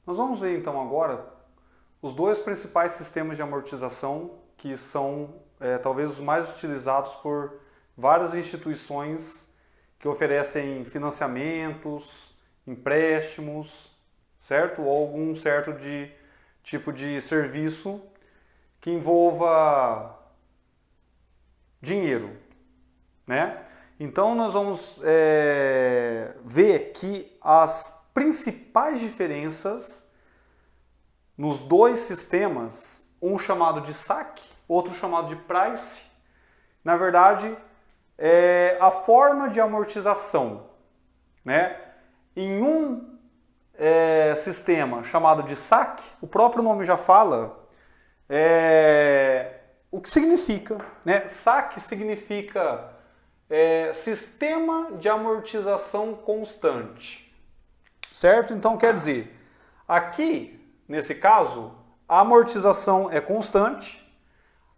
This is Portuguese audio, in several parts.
Nós vamos ver então agora os dois principais sistemas de amortização que são talvez os mais utilizados por várias instituições que oferecem financiamentos, empréstimos, certo? Ou algum certo tipo de serviço que envolva dinheiro, né? Então nós vamos ver que as principais diferenças nos dois sistemas, um chamado de saque, outro chamado de price, na verdade é a forma de amortização, né? Em um sistema chamado de saque, o próprio nome já fala o que significa, né? Saque significa sistema de amortização constante, certo? Então quer dizer, aqui, nesse caso, a amortização é constante,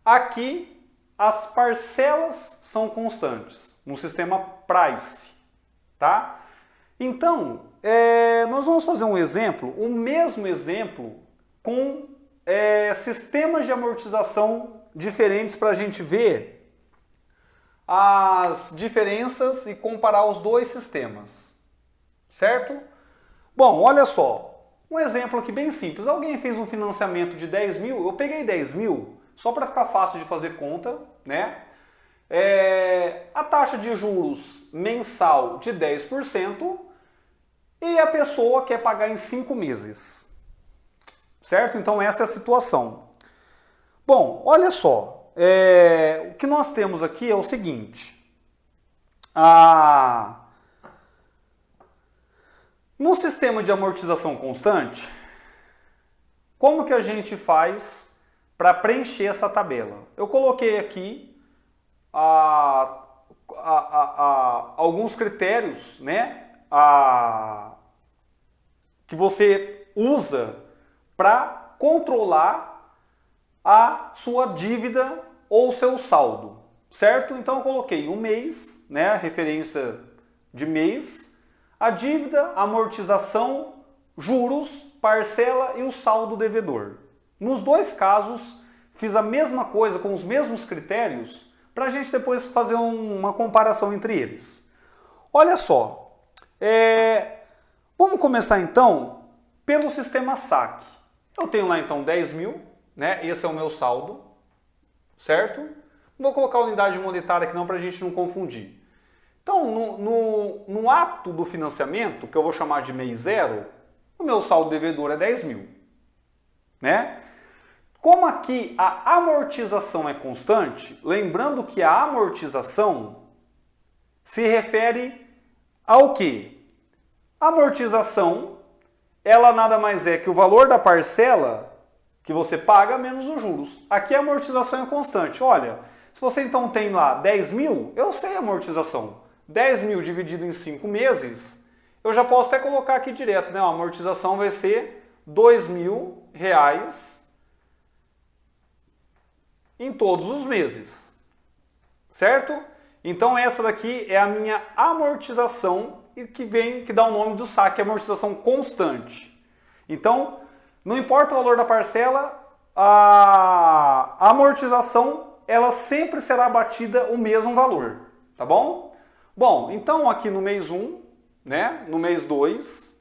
aqui as parcelas são constantes, no sistema price, tá? Então, nós vamos fazer um exemplo, o mesmo exemplo, com sistemas de amortização diferentes para a gente ver as diferenças e comparar os dois sistemas, certo? Bom, olha só, um exemplo aqui bem simples. Alguém fez um financiamento de 10 mil, eu peguei 10 mil, só para ficar fácil de fazer conta, né? A taxa de juros mensal de 10% e a pessoa quer pagar em 5 meses, certo? Então essa é a situação. Bom, olha só. O que nós temos aqui é o seguinte. No sistema de amortização constante, como que a gente faz para preencher essa tabela? Eu coloquei aqui alguns critérios, né, que você usa para controlar a sua dívida ou seu saldo, certo? Então eu coloquei um mês, né, a referência de mês, a dívida, a amortização, juros, parcela e o saldo devedor. Nos dois casos, fiz a mesma coisa com os mesmos critérios para a gente depois fazer uma comparação entre eles. Olha só, vamos começar então pelo sistema saque. Eu tenho lá então 10 mil, né? Esse é o meu saldo, certo? Não vou colocar unidade monetária aqui não para a gente não confundir. Então, no ato do financiamento, que eu vou chamar de mês zero, o meu saldo devedor é 10 mil, né? Como aqui a amortização é constante, lembrando que a amortização se refere ao quê? A amortização, ela nada mais é que o valor da parcela que você paga menos os juros. Aqui a amortização é constante. Olha, se você então tem lá 10 mil, eu sei a amortização. 10 mil dividido em 5 meses, eu já posso até colocar aqui direto, né? A amortização vai ser R$2.000 em todos os meses, certo? Então essa daqui é a minha amortização e que dá o nome do saque, amortização constante. Então, não importa o valor da parcela, a amortização ela sempre será abatida o mesmo valor, tá bom? Bom, então aqui no mês 1, né, no mês 2,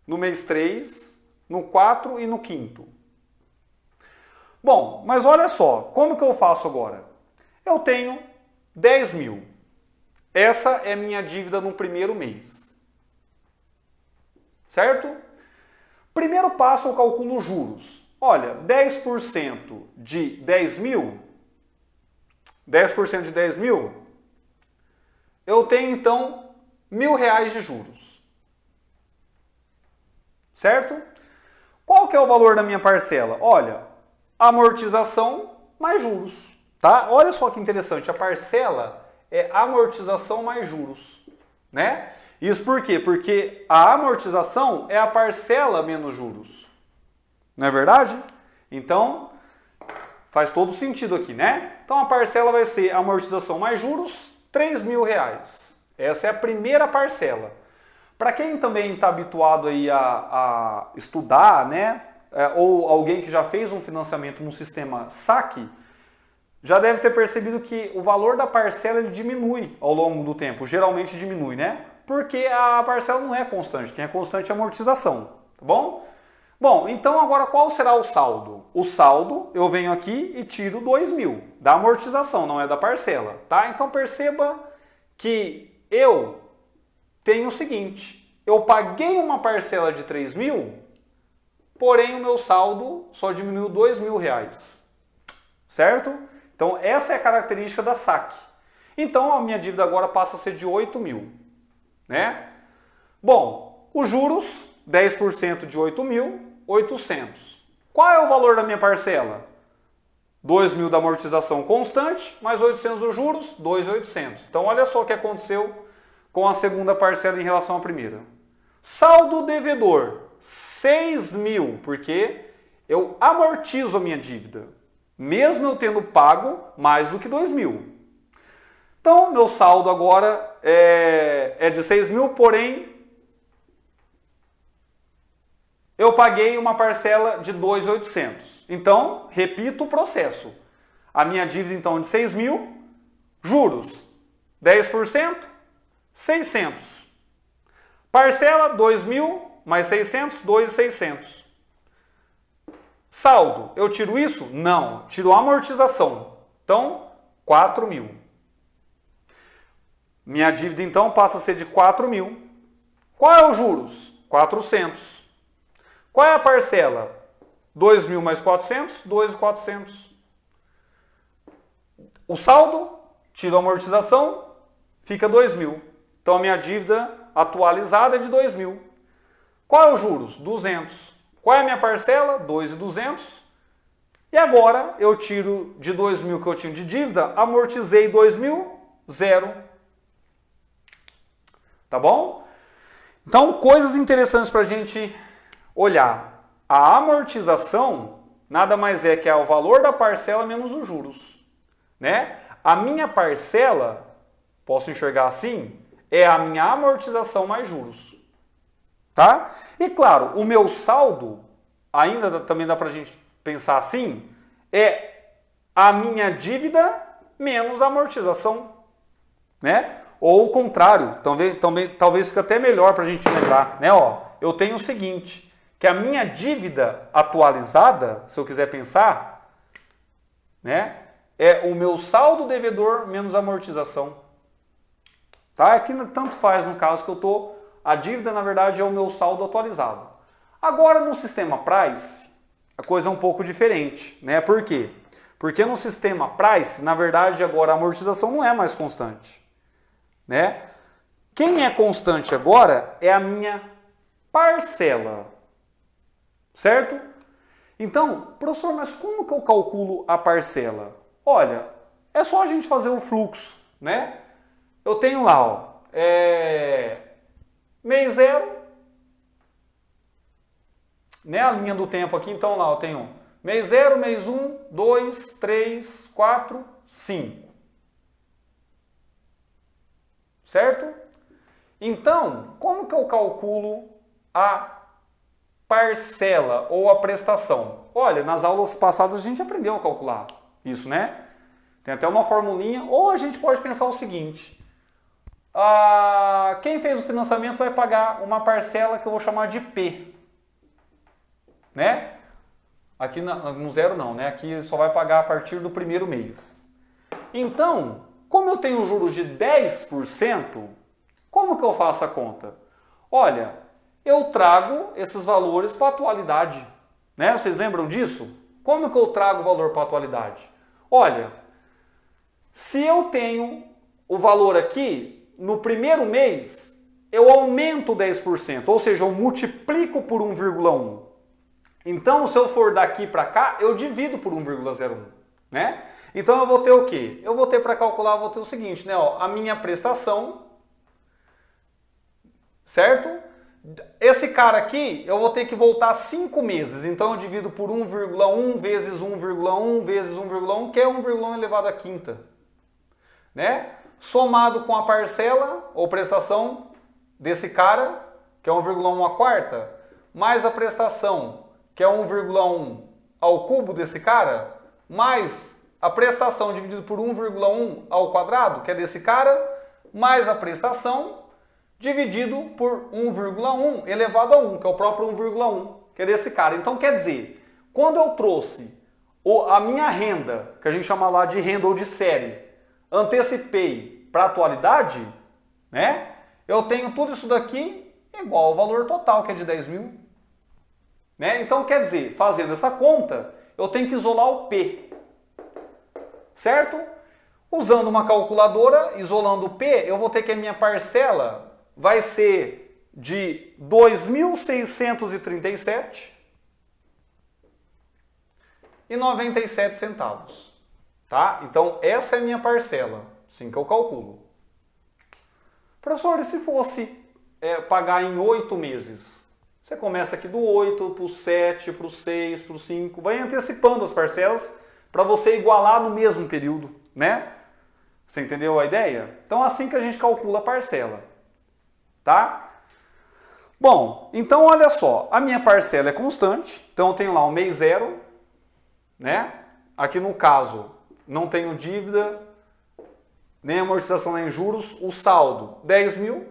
no mês 3, no 4 e no 5º. Bom, mas olha só, como que eu faço agora? Eu tenho 10 mil. Essa é minha dívida no primeiro mês. Certo? Primeiro passo eu calculo os juros. Olha, 10% de 10 mil, 10% de 10 mil, eu tenho então R$1.000 de juros. Certo? Qual que é o valor da minha parcela? Olha, amortização mais juros. Tá? Olha só que interessante, a parcela é amortização mais juros, né? Isso por quê? Porque a amortização é a parcela menos juros. Não é verdade? Então, faz todo sentido aqui, né? Então a parcela vai ser amortização mais juros, R$3.000. Essa é a primeira parcela. Para quem também está habituado aí a estudar, né, ou alguém que já fez um financiamento no sistema saque, já deve ter percebido que o valor da parcela ele diminui ao longo do tempo, geralmente diminui, né? Porque a parcela não é constante, quem é constante é a amortização, tá bom? Bom, então agora qual será o saldo? O saldo, eu venho aqui e tiro 2.000 da amortização, não é da parcela, tá? Então perceba que eu tenho o seguinte, eu paguei uma parcela de 3.000, porém o meu saldo só diminuiu R$2.000, certo? Então essa é a característica da saque. Então a minha dívida agora passa a ser de 8.000, né? Bom, os juros, 10% de 8.800. Qual é o valor da minha parcela? 2.000 da amortização constante, mais 800 dos juros, 2.800. Então olha só o que aconteceu com a segunda parcela em relação à primeira. Saldo devedor, 6.000, porque eu amortizo a minha dívida, mesmo eu tendo pago mais do que 2.000. Então, meu saldo agora é de 6.000, porém, eu paguei uma parcela de 2.800. Então, repito o processo. A minha dívida, então, é de 6.000, juros, 10%, 600. Parcela, 2.000, mais 600, 2.600. Saldo, eu tiro isso? Não, tiro a amortização. Então, 4.000. Minha dívida, então, passa a ser de 4.000. Qual é os juros? 400. Qual é a parcela? 2.000 mais 400, 2.400. O saldo, tiro a amortização, fica 2.000. Então, a minha dívida atualizada é de 2.000. Qual é os juros? 200. Qual é a minha parcela? 2.200. E agora, eu tiro de 2.000 que eu tinha de dívida, amortizei 2.000, 0. Tá bom? Então, coisas interessantes para a gente olhar. A amortização nada mais é que o valor da parcela menos os juros, né? A minha parcela, posso enxergar assim, é a minha amortização mais juros, tá? E claro, o meu saldo, ainda também dá pra gente pensar assim, é a minha dívida menos a amortização, né? Ou o contrário, talvez fique até melhor pra gente lembrar, né? Ó, eu tenho o seguinte, que a minha dívida atualizada, se eu quiser pensar, né, é o meu saldo devedor menos amortização. Tá? Aqui tanto faz no caso que eu tô, a dívida na verdade é o meu saldo atualizado. Agora no sistema Price, a coisa é um pouco diferente, né? Por quê? Porque no sistema Price, na verdade agora a amortização não é mais constante, né? Quem é constante agora é a minha parcela. Certo? Então, professor, mas como que eu calculo a parcela? Olha, é só a gente fazer o fluxo, né? Eu tenho lá, ó, mês 0, né? A linha do tempo aqui, então lá eu tenho mês 0, mês 1, 2, 3, 4, 5. Certo? Então, como que eu calculo a parcela ou a prestação? Olha, nas aulas passadas a gente aprendeu a calcular isso, né? Tem até uma formulinha. Ou a gente pode pensar o seguinte. Quem fez o financiamento vai pagar uma parcela que eu vou chamar de P. Né? Aqui no 0 não, né? Aqui só vai pagar a partir do primeiro mês. Então, como eu tenho juros de 10%, como que eu faço a conta? Olha, eu trago esses valores para a atualidade, né? Vocês lembram disso? Como que eu trago o valor para a atualidade? Olha, se eu tenho o valor aqui, no primeiro mês, eu aumento 10%, ou seja, eu multiplico por 1,1. Então, se eu for daqui para cá, eu divido por 1,01, né? Então, eu vou ter o quê? Eu vou ter para calcular, eu vou ter o seguinte, né? Ó, a minha prestação, certo? Esse cara aqui, eu vou ter que voltar 5 meses. Então, eu divido por 1,1 vezes 1,1 vezes 1,1, que é 1,1 elevado à quinta, né? Somado com a parcela ou prestação desse cara, que é 1,1 a quarta, mais a prestação, que é 1,1 ao cubo desse cara, mais a prestação dividido por 1,1 ao quadrado, que é desse cara, mais a prestação dividido por 1,1 elevado a 1, que é o próprio 1,1, que é desse cara. Então, quer dizer, quando eu trouxe a minha renda, que a gente chama lá de renda ou de série, antecipei para a atualidade, né? Eu tenho tudo isso daqui igual ao valor total, que é de 10 mil. Né? Então, quer dizer, fazendo essa conta, eu tenho que isolar o P. Certo? Usando uma calculadora, isolando o P, eu vou ter que a minha parcela vai ser de 2.637,97 centavos. Tá? Então, essa é a minha parcela, assim que eu calculo. Professor, e se fosse pagar em 8 meses? Você começa aqui do 8 para o 7, para o 6, para o 5, vai antecipando as parcelas para você igualar no mesmo período, né? Você entendeu a ideia? Então, assim que a gente calcula a parcela, tá? Bom, então olha só, a minha parcela é constante, então eu tenho lá o mês 0, né? Aqui no caso, não tenho dívida, nem amortização nem juros, o saldo 10 mil,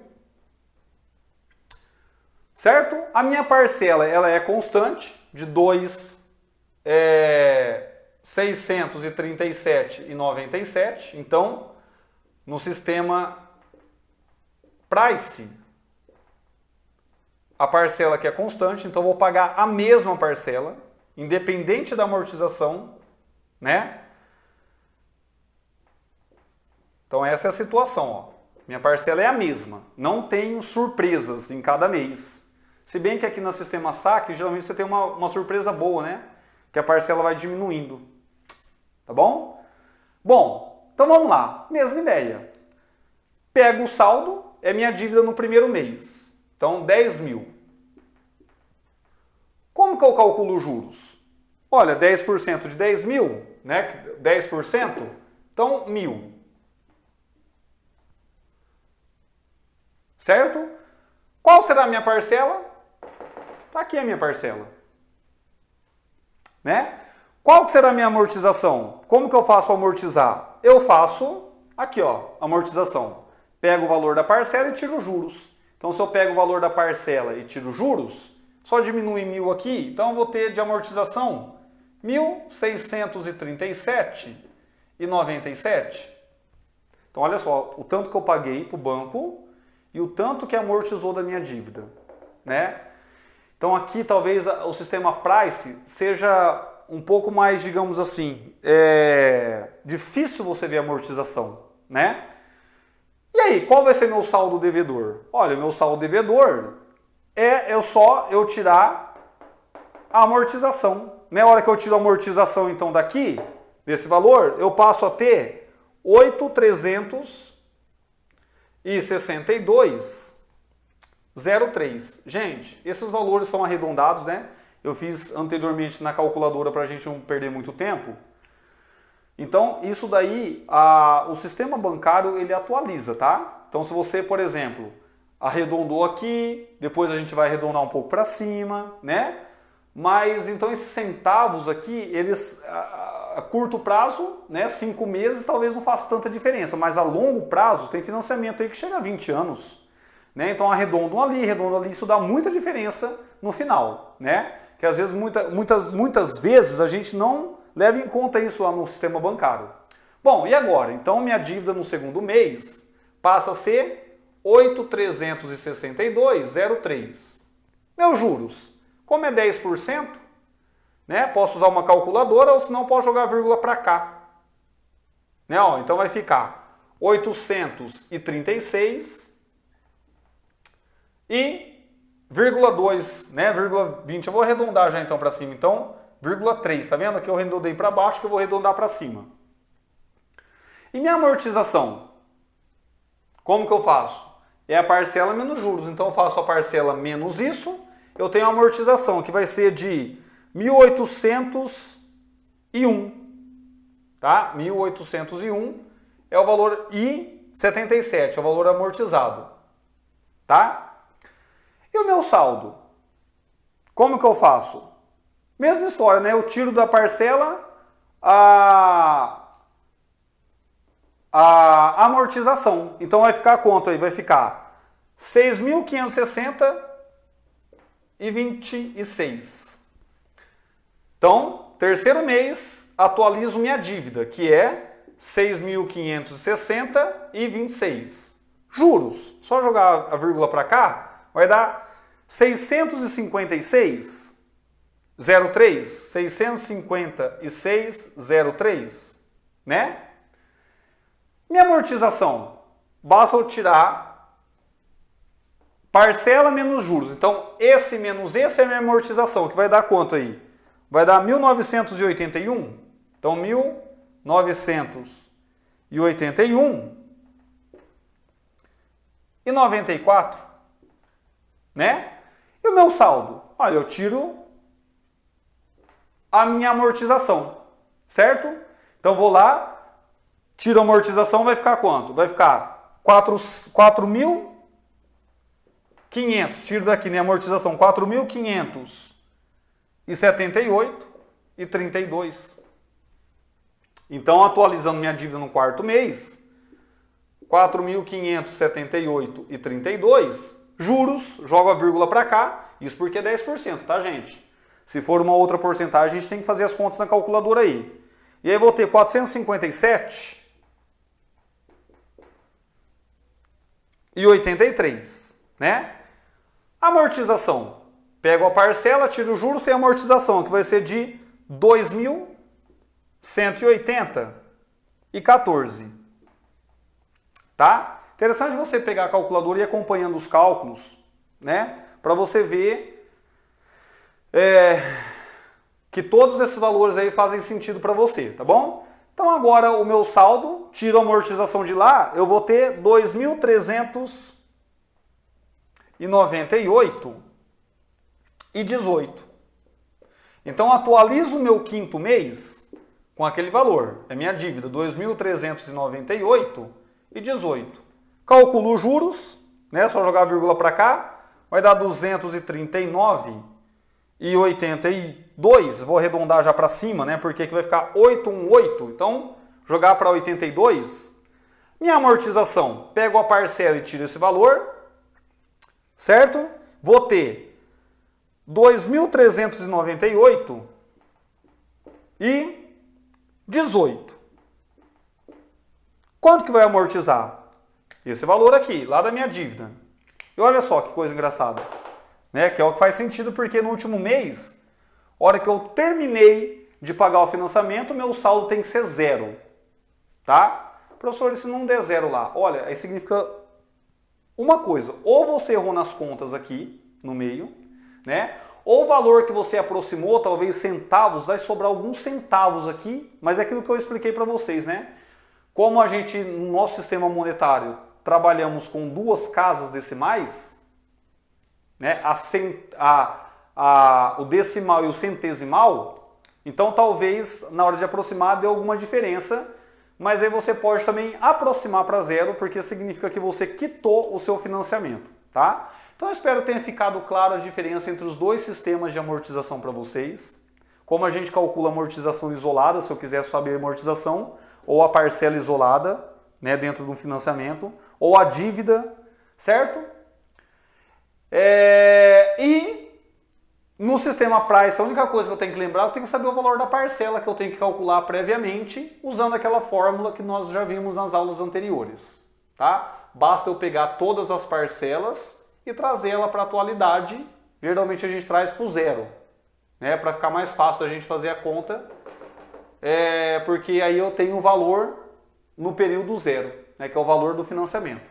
certo? A minha parcela ela é constante, de 2.637,97, então no sistema Price, a parcela aqui é constante, então eu vou pagar a mesma parcela, independente da amortização, né? Então essa é a situação, ó. Minha parcela é a mesma, não tenho surpresas em cada mês. Se bem que aqui no sistema saque, geralmente você tem uma surpresa boa, né? Que a parcela vai diminuindo. Tá bom? Bom, então vamos lá. Mesma ideia. Pego o saldo, é minha dívida no primeiro mês. Então, 10 mil. Como que eu calculo os juros? Olha, 10% de 10 mil, né? 10%, então 1.000. Certo? Qual será a minha parcela? Está aqui a minha parcela. Né? Qual que será a minha amortização? Como que eu faço para amortizar? Eu faço aqui, ó, amortização. Pego o valor da parcela e tiro os juros. Então, se eu pego o valor da parcela e tiro os juros, só diminui 1.000 aqui, então eu vou ter de amortização 1.637,97. Então, olha só, o tanto que eu paguei para o banco e o tanto que amortizou da minha dívida, né? Então aqui talvez o sistema Price seja um pouco mais, digamos assim, difícil você ver a amortização, né? E aí, qual vai ser meu saldo devedor? Olha, meu saldo devedor é só eu tirar a amortização. Na hora que eu tiro a amortização então daqui, desse valor, eu passo a ter 8.362,03. Gente, esses valores são arredondados, né? Eu fiz anteriormente na calculadora para a gente não perder muito tempo. Então, isso daí, o sistema bancário, ele atualiza, tá? Então, se você, por exemplo, arredondou aqui, depois a gente vai arredondar um pouco para cima, né? Mas, então, esses centavos aqui, eles, a curto prazo, né, 5 meses, talvez não faça tanta diferença, mas a longo prazo, tem financiamento aí que chega a 20 anos, né? Então, arredondam ali, isso dá muita diferença no final, né? Que às vezes, muitas vezes, a gente não leva em conta isso lá no sistema bancário. Bom, e agora? Então, minha dívida no segundo mês passa a ser 8.362,03. Meus juros, como é 10%, né, posso usar uma calculadora ou senão posso jogar a vírgula para cá. Né, ó, então vai ficar 836 e vírgula 2, né, vírgula 20. Eu vou arredondar já então para cima. Então, vírgula 3, tá vendo? Aqui eu arredondei para baixo, que eu vou arredondar para cima. E minha amortização? Como que eu faço? É a parcela menos juros. Então eu faço a parcela menos isso, eu tenho a amortização, que vai ser de 1.801, tá? 1.801 é o valor, e 77 é o valor amortizado, tá? E o meu saldo? Como que eu faço? Mesma história, né? Eu tiro da parcela a amortização. Então vai ficar quanto aí? Vai ficar 6.560,26. Então, terceiro mês, atualizo minha dívida, que é 6.560,26. Juros, só jogar a vírgula para cá, vai dar 656,03. 656,03, né? Minha amortização, basta eu tirar parcela menos juros. Então, esse menos esse é a minha amortização, que vai dar quanto aí? Vai dar 1.981. Então, 1.981,94, né? E o meu saldo? Olha, eu tiro a minha amortização, certo? Então, vou lá, tiro a amortização, vai ficar quanto? Vai ficar 4.500. Tiro daqui, né? Amortização, 4.578,32. Então, atualizando minha dívida no quarto mês, 4.578,32. Juros, jogo a vírgula para cá. Isso porque é 10%, tá, gente? Se for uma outra porcentagem, a gente tem que fazer as contas na calculadora aí. E aí, vou ter 457,83, né? Amortização. Pego a parcela, tiro os juros, tem amortização, que vai ser de 2.180,14. Tá? Interessante você pegar a calculadora e ir acompanhando os cálculos, né? Para você ver que todos esses valores aí fazem sentido para você, tá bom? Então agora o meu saldo, tiro a amortização de lá, eu vou ter 2.398,18. Então atualizo o meu quinto mês com aquele valor. É minha dívida, 2.398,18. Calculo os juros, né? Só jogar a vírgula para cá, vai dar 239,82. Vou arredondar já para cima, né? Porque aqui vai ficar 818. Então, jogar para 82. Minha amortização, pego a parcela e tiro esse valor, certo? Vou ter 2.398,18. Quanto que vai amortizar? Esse valor aqui, lá da minha dívida. E olha só que coisa engraçada, né? Que é o que faz sentido, porque no último mês, hora que eu terminei de pagar o financiamento, meu saldo tem que ser zero, tá? Professor, e se não der zero lá? Olha, aí significa uma coisa, ou você errou nas contas aqui, no meio, né? Ou o valor que você aproximou, talvez centavos, vai sobrar alguns centavos aqui, mas é aquilo que eu expliquei para vocês, né? Como a gente, no nosso sistema monetário, trabalhamos com duas casas decimais, né? O decimal e o centesimal, então talvez na hora de aproximar dê alguma diferença, mas aí você pode também aproximar para zero, porque significa que você quitou o seu financiamento, tá? Então eu espero que tenha ficado claro a diferença entre os dois sistemas de amortização para vocês, como a gente calcula a amortização isolada, se eu quiser saber a amortização, ou a parcela isolada, né, dentro de um financiamento, ou a dívida, certo? E no sistema Price, a única coisa que eu tenho que lembrar, eu tenho que saber o valor da parcela que eu tenho que calcular previamente, usando aquela fórmula que nós já vimos nas aulas anteriores, tá? Basta eu pegar todas as parcelas e trazer ela para a atualidade. Geralmente a gente traz para o zero, né, para ficar mais fácil a gente fazer a conta, porque aí eu tenho o valor no período zero, né, que é o valor do financiamento.